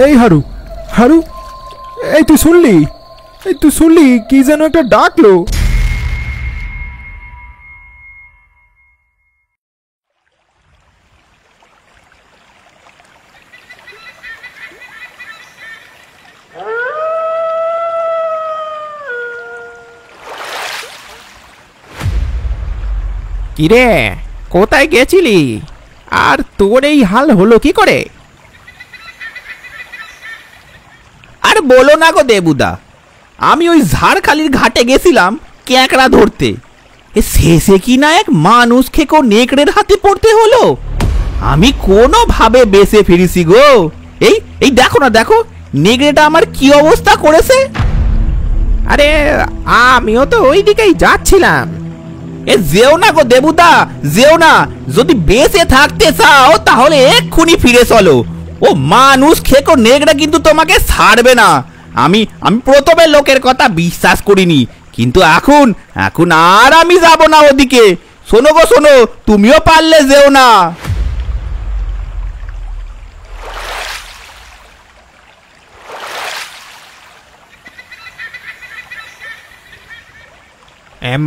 এই হারু, হারু, এই তুই শুনলি? এই তুই শুনলি কি যেন একটা ডাকলো? কিরে, কোথায় গেছিলি? আর তোর এই হাল হলো কি করে? আর বলো না গো দেবুদা, আমি ওই ঝাড়খালির ঘাটে গেছিলাম ক্যাঁকড়া ধরতে। শেষে কি না এক মানুষ খেকো নেকড়ের হাতে পড়তে হলো। আমি কোনোভাবে বেঁচে ফিরেছি গো। এই এই দেখো না, দেখো নেকড়েটা আমার কি অবস্থা করেছে। আরে আমিও তো ওই দিকেই যাচ্ছিলাম। যেও না গো দেবুদা, যেও না। যদি বেঁচে থাকতে চাও তাহলে এক্ষুনি ফিরে চলো। ও মানুষ খেকো নেকড়া কিন্তু তোমাকে ছাড়বে না। আমি প্রথমে লোকের কথা বিশ্বাস করিনি, কিন্তু এখন এখন আর আমি যাব না ওদিকে। শোনো গো শোনো, তুমিও পারলে যেও না।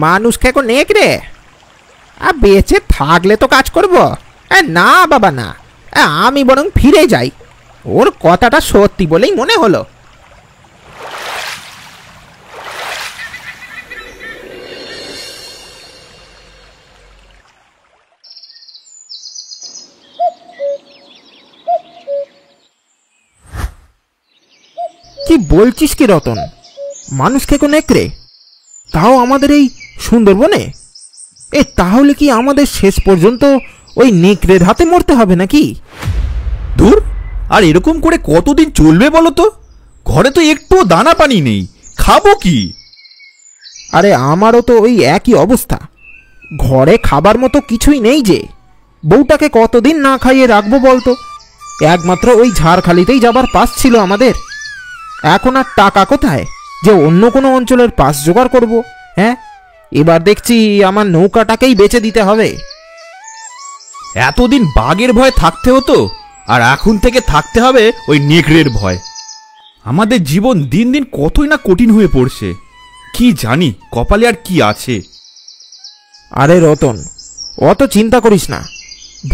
মানুষ খেকো নেকড়ে বেঁচে থাকলে তো কাজ করব। না বাবা না, আমি বরং ফিরে যাই। ওর কথাটা সত্যি বলেই মনে হলো। কি বলছিস কি রতন? মানুষ খেকো নেকড়ে, তাও আমাদের এই সুন্দরবনে? তাহলে কি আমাদের শেষ পর্যন্ত ওই নেকড়ের হাতে মরতে হবে নাকি? ধুর, আর এরকম করে কতদিন চলবে বলো তো? ঘরে তো একটু দানা পানি নেই, খাবো কি? আরে আমারও তো ওই একই অবস্থা। ঘরে খাবার মতো কিছুই নেই যে। বউটাকে কতদিন না খাইয়ে রাখবো বলতো? একমাত্র ওই ঝাড়খালিতেই যাবার পাস ছিল আমাদের। এখন আর টাকা কোথায় যে অন্য কোনো অঞ্চলের পাস জোগাড় করব? হ্যাঁ, এবার দেখছি আমার নৌকাটাকেই বেচে দিতে হবে। এতদিন বাঘের ভয় থাকতে হতো, আর এখন থেকে থাকতে হবে ওই নেকড়ের ভয়। আমাদের জীবন দিন দিন কতই না কঠিন হয়ে পড়ছে। কি জানি কপালে আর কি আছে। আরে রতন, অত চিন্তা করিস না।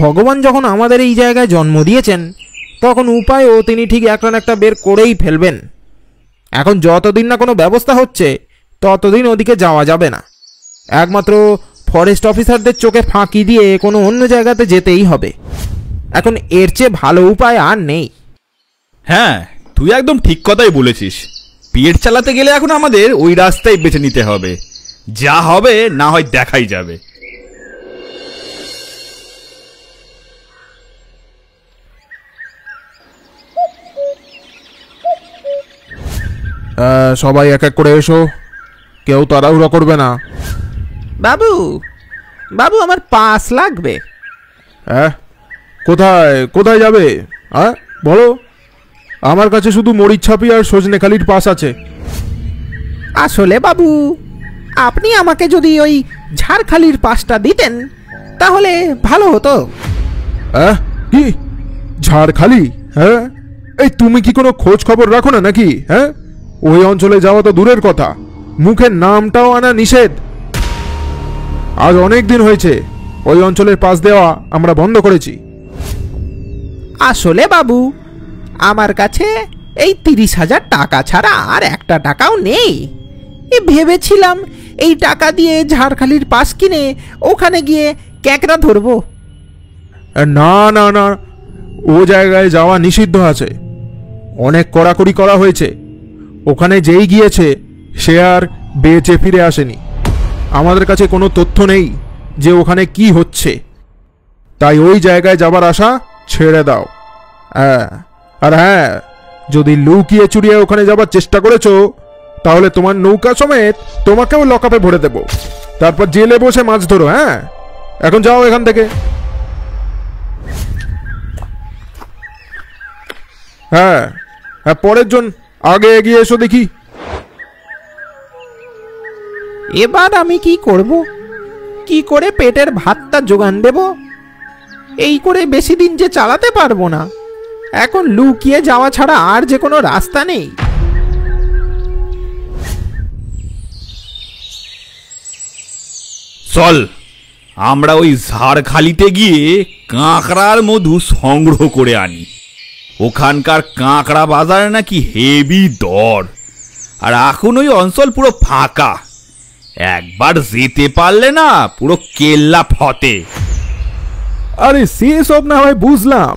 ভগবান যখন আমাদের এই জায়গায় জন্ম দিয়েছেন, তখন উপায়ও তিনি ঠিক একটা না একটা বের করেই ফেলবেন। এখন যতদিন না কোনো ব্যবস্থা হচ্ছে, ততদিন ওদিকে যাওয়া যাবে না। একমাত্র ফরেস্ট অফিসারদের চোখে ফাঁকি দিয়ে কোনো অন্য জায়গাতে যেতেই হবে। এখন এর চেয়ে ভালো উপায় আর নেই। হ্যাঁ, তুই একদম ঠিক কথাই বলেছিস। পেট চালাতে গেলে এখন আমাদের ওই রাস্তায় বেছে নিতে হবে। যা হবে না হয় দেখাই যাবে। সবাই এক এক করে এসো, কেউ তাড়াহুড়ো করবে না। বাবু, বাবু আমার পাস লাগবে। হ্যাঁ, কোথায় কোথায় যাবে? হ্যাঁ বলো। আমার কাছে শুধু মরিচছাপি আর সজনেখালির পাস আছে। আসলে বাবু, আপনি আমাকে যদি ওই ঝাড়খালির পাসটা দিতেন তাহলে ভালো হতো। হ্যাঁ, কি ঝাড়খালি? হ্যাঁ, এই তুমি কি কোনো খোঁজ খবর রাখো না নাকি? হ্যাঁ, ওই অঞ্চলে যাওয়া তো দূরের কথা, মুখের নামটাও আনা নিষেধ। আজ অনেক দিন হয়েছে ওই অঞ্চলের পাস দেওয়া আমরা বন্ধ করেছি। আসলে বাবু, আমার কাছে এই 30,000 টাকা ছাড়া আর একটা টাকাও নেই। ভেবেছিলাম এই টাকা দিয়ে ঝাড়খালির পাস কিনে ওখানে গিয়ে ক্যাঁকড়া ধরবো। না না না, ও জায়গায় যাওয়া নিষিদ্ধ আছে। অনেক কড়াকড়ি করা হয়েছে। ওখানে যেই গিয়েছে সে আর বেঁচে ফিরে আসেনি। আমাদের কাছে কোনো তথ্য নেই যে ওখানে কি হচ্ছে, তাই ওই জায়গায় যাবার আশা ছেড়ে দাও। হ্যাঁ, আর হ্যাঁ, যদি লুকিয়ে চুরিয়ে ওখানে যাবার চেষ্টা করেছো তাহলে তোমার নৌকা সমেত তোমাকেও লকআপে ভরে দেব, তারপর জেলে বসে মাছ ধরো। হ্যাঁ, এখন যাও এখান থেকে। হ্যাঁ হ্যাঁ, পরের জন আগে এগিয়ে এসো দেখি। এবার আমি কি করব? কি করে পেটের ভাতটা জোগান দেব? এই করে বেশি দিন যে চালাতে পারবো না। এখন লুকিয়ে যাওয়া ছাড়া আর যে কোনো রাস্তা নেই। চল আমরা ওই ঝাড়খালিতে গিয়ে কাঁকড়ার মধু সংগ্রহ করে আনি। ওখানকার কাঁকড়া বাজারে নাকি হেভি দর, আর এখন ওই অঞ্চল পুরো ফাঁকা। একবার যেতে পারলে না পুরো কেল্লা ফতে। আরে সেসব না হয় বুঝলাম,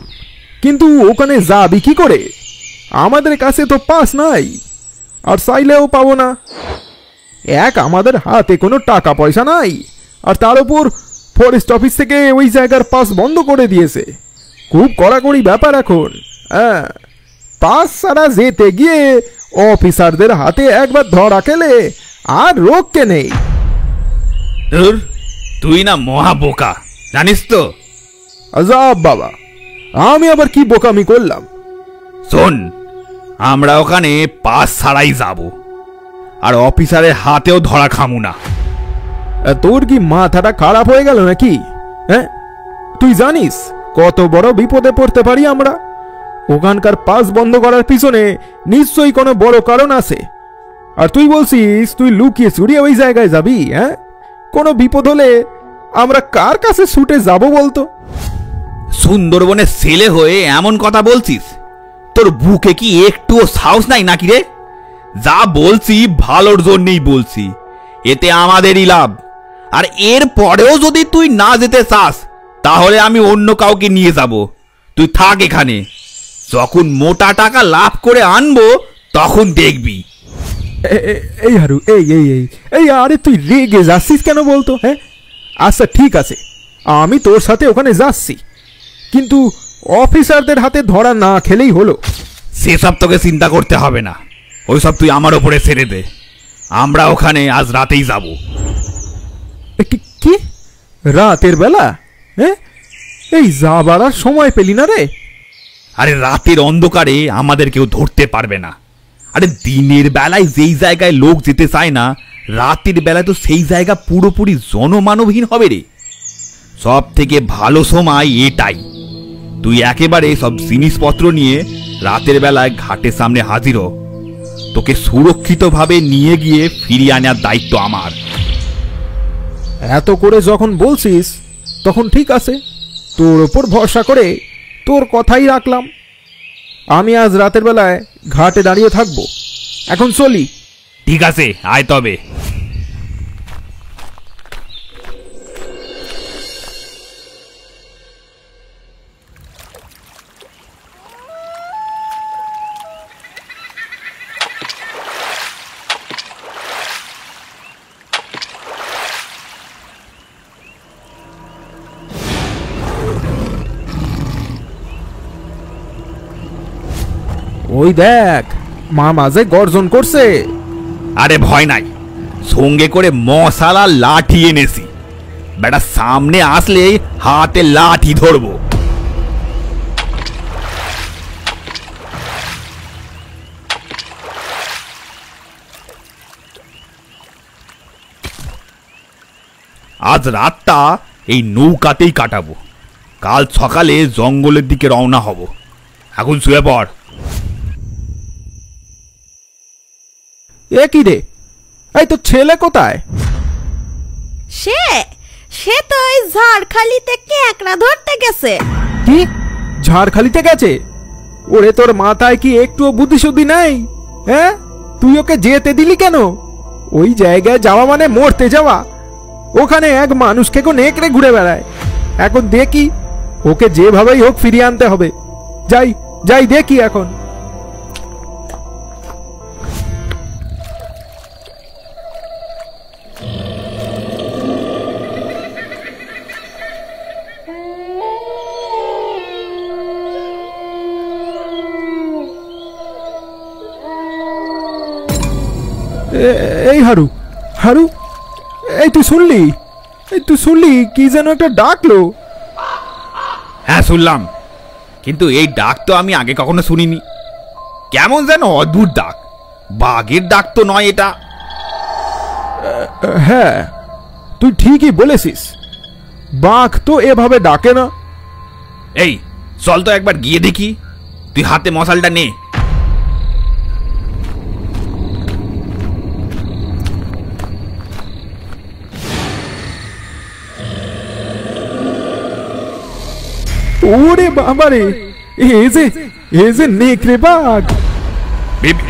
কিন্তু ওখানে যাবি কি করে? আমাদের কাছে তো পাস নাই, আর চাইলেও পাবো না। আমাদের হাতে কোনো টাকা পয়সা নাই, আর তার উপর ফরেস্ট অফিস থেকে ওই জায়গার পাস বন্ধ করে দিয়েছে। খুব কড়াকড়ি ব্যাপার এখন। হ্যাঁ, পাস ছাড়া যেতে গিয়ে অফিসারদের হাতে একবার ধরা খেলে আর রোগকে নেই। তুই না মহা বোকা, জানিস তো? আজাব বাবা, আমি আবার কি বোকামি করলাম? শোন, আমরা ওখানে পাস ছাড়াই যাব, আর অফিসারের হাতেও ধরা খামু না। তোর কি মাথাটা খারাপ হয়ে গেল নাকি? হ্যাঁ, তুই জানিস কত বড় বিপদে পড়তে পারি আমরা? ওখানকার পাস বন্ধ করার পিছনে নিশ্চয়ই কোনো বড় কারণ আছে। আর তুই বলছিস তুই লুকিয়ে চুরিয়ে ওই জায়গায় যাবি? হ্যাঁ, কোনো বিপদ হলে আমরা কার কাছে ছুটে যাব বলতো? সুন্দরবনের ছেলে হয়ে এমন কথা বলছিস? তোর বুকে কি একটুও সাহস নাই নাকি রে? যা বলছি ভালোর জন্যই বলছি, এতে আমাদেরই লাভ। আর এর পরেও যদি তুই না যেতে চাস তাহলে আমি অন্য কাউকে নিয়ে যাব। তুই থাক এখানে, যখন মোটা টাকা লাভ করে আনবো তখন দেখবি। এই হারু, এই এই এই এই আরে তুই রেগে যাচ্ছিস কেন বলতো? হ্যাঁ, আচ্ছা ঠিক আছে, আমি তোর সাথে ওখানে যাচ্ছি, কিন্তু অফিসারদের হাতে ধরা না খেলেই হলো। সেসব তোকে চিন্তা করতে হবে না, ওইসব তুই আমার ওপরে ছেড়ে দে। আমরা ওখানে আজ রাতেই যাব। কি রাতের বেলা? হ্যাঁ, এই যাবার আর সময় পেলি না রে? আরে রাতের অন্ধকারে আমাদের কেউ ধরতে পারবে না। আরে দিনের বেলায় যেই জায়গায় লোক যেতে চায় না, রাতের বেলায় তো সেই জায়গা পুরোপুরি জনমানবহীন হবে রে। সব থেকে ভালো সময় এটাই। তুই একেবারে সব জিনিসপত্র নিয়ে রাতের বেলায় ঘাটের সামনে হাজির হ। তোকে সুরক্ষিতভাবে নিয়ে গিয়ে ফিরিয়ে আনার দায়িত্ব আমার। এত করে যখন বলছিস তখন ঠিক আছে, তোর ওপর ভরসা করে তোর কথাই রাখলাম। আমি আজ রাতের বেলায় ঘাটে দাঁড়িয়ে থাকবো। এখন চলি। ঠিক আছে, আয় তবে। ওই দেখ, মা মাঝে গর্জন করছে। আরে ভয় নাই, সঙ্গে করে মশালা লাঠি এনেছি। বেটা সামনে আসলে হাতে লাঠি ধরবো। আজ রাতটা এই নৌকাতেই কাটাবো, কাল সকালে জঙ্গলের দিকে রওনা হব। এখন শুয়ে পড়। এ কি রে, এই তো ছেলে কোথায়? সে সে তো ওই ঝাড়খালিতে ক্যাকড়া ধরতে গেছে। কি ঝাড়খালিতে গেছে? ওরে তোর মাথায় কি একটুও বুদ্ধিশুদ্ধি নাই? হ্যাঁ, তুই ওকে যেতে দিলি কেন? ওই জায়গায় যাওয়া মানে মরতে যাওয়া। ওখানে এক মানুষকে নেকড়ে ঘুরে বেড়ায়। এখন দেখি ওকে যেভাবেই হোক ফিরিয়ে আনতে হবে। যাই যাই দেখি এখন। এই হারু, হারু, এই তুই শুনলি? এই তুই শুনলি কি যেন একটা ডাকলো? হ্যাঁ শুনলাম, কিন্তু এই ডাক তো আমি আগে কখনো শুনিনি। কেমন যেন অদ্ভুত ডাক। বাঘের ডাক তো নয় এটা। হ্যাঁ, তুই ঠিকই বলেছিস, বাঘ তো এভাবে ডাকে না। এই চল তো একবার গিয়ে দেখি। তুই হাতে মশালটা নে। ওরে বাবারে, এই যে নেকড়ে বাঘ।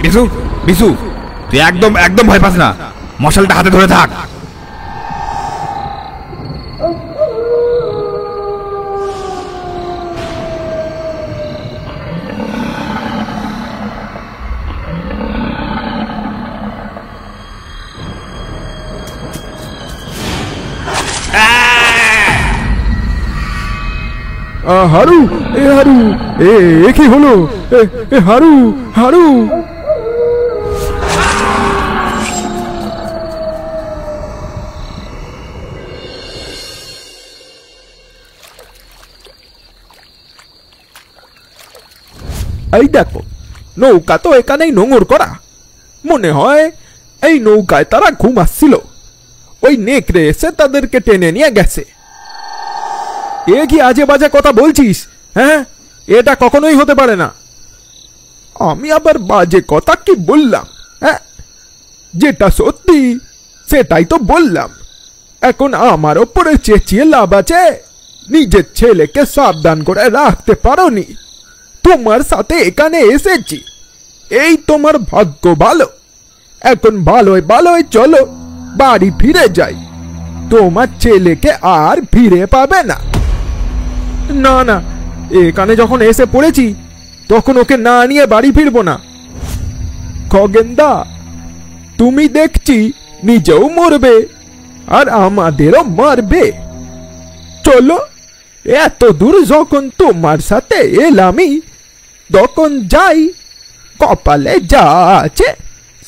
বিশু বিশু, তুই একদম একদম ভয় পাস না, মশালটা হাতে ধরে থাক। হারু, হারু, এ কি হলো? হারু, হারু। এই দেখো, নৌকা তো এখানেই নোঙর করা। মনে হয় এই নৌকায় তারা ঘুমাচ্ছিল, ওই নেকড়ে এসে তাদেরকে টেনে নিয়ে গেছে। এ কি আজে বাজে কথা বলছিস? হ্যাঁ, এটা কখনোই হতে পারে না। আমি আবার বাজে কথা কি বললাম? হ্যাঁ, যেটা সত্যি সেটাই তো বললাম। এখন আমার ওপরে চেঁচিয়ে লাভ আছে? নিজের ছেলেকে সাবধান করে রাখতে পারোনি, তোমার সাথে এখানে এসেছি, এই তোমার ভাগ্য ভালো। এখন ভালোই ভালোই চলো, বাড়ি ফিরে যাই, তোমার ছেলেকে আর ফিরে পাবে না। না না, এখানে যখন এসে পড়েছি তখন ওকে না নিয়ে বাড়ি ফিরবো না। খগেনদা, তুমি দেখছি নিজেও মরবে আর আমাদেরও মারবে। চলো, এত দূর যখন তোমার সাথে এলামই, তখন যাই, কপালে যা আছে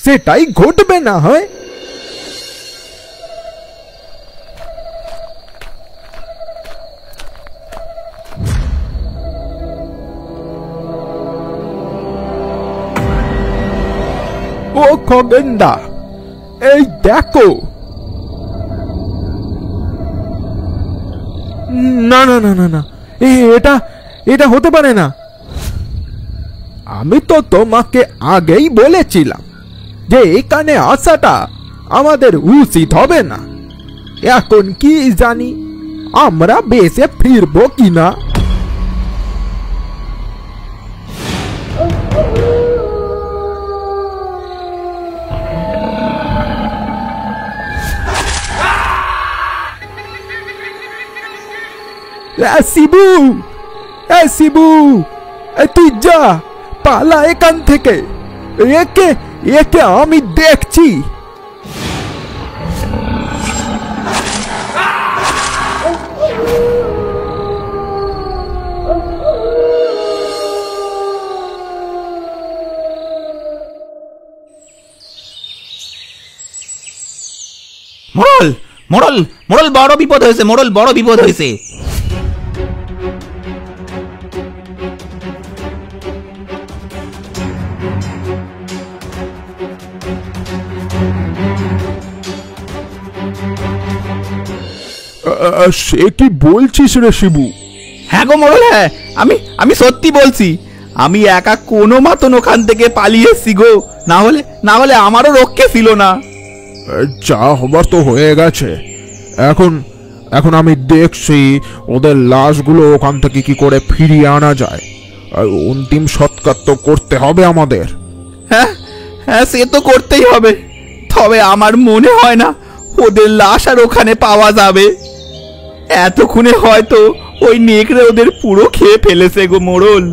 সেটাই ঘটবে না হয়। ও খগেনদা, এই দেখো। না না না না না, এটা এটা হতে পারে না। আমি তো তোমাকে আগেই বলেছিলাম যে এখানে আসাটা আমাদের উচিত হবে না। এখন কি জানি আমরা বেঁচে ফিরবো কিনা। শিবু, শিবু, তুই যা, পালা এখান থেকে, একে একে আমি দেখছি। মোড়ল, মোড়ল, মোড়ল, বড় বিপদ হয়েছে, মোড়ল, বড় বিপদ হয়েছে। সে কি বলছিস রে শিবু? হ্যাঁ গো মোড়ল, হ্যাঁ, আমি সত্যি বলছি। আমি একা কোনো মতন ওখান থেকে পালিয়ে এসছি গো, না হলে আমারও রক্ষে ছিল না। যা হবার তো হয়ে গেছে। এখন এখন আমি দেখছি ওদের লাশগুলো ওখান থেকে কি করে ফিরিয়ে আনা যায়। অন্তিম সৎকার তো করতে হবে আমাদের। হ্যাঁ হ্যাঁ, সে তো করতেই হবে, তবে আমার মনে হয় না ওদের লাশ আর ওখানে পাওয়া যাবে। এতক্ষণে হয়তো ওই নেকড়ে ওদের পুরো খেয়ে ফেলেছে গো মোড়ল।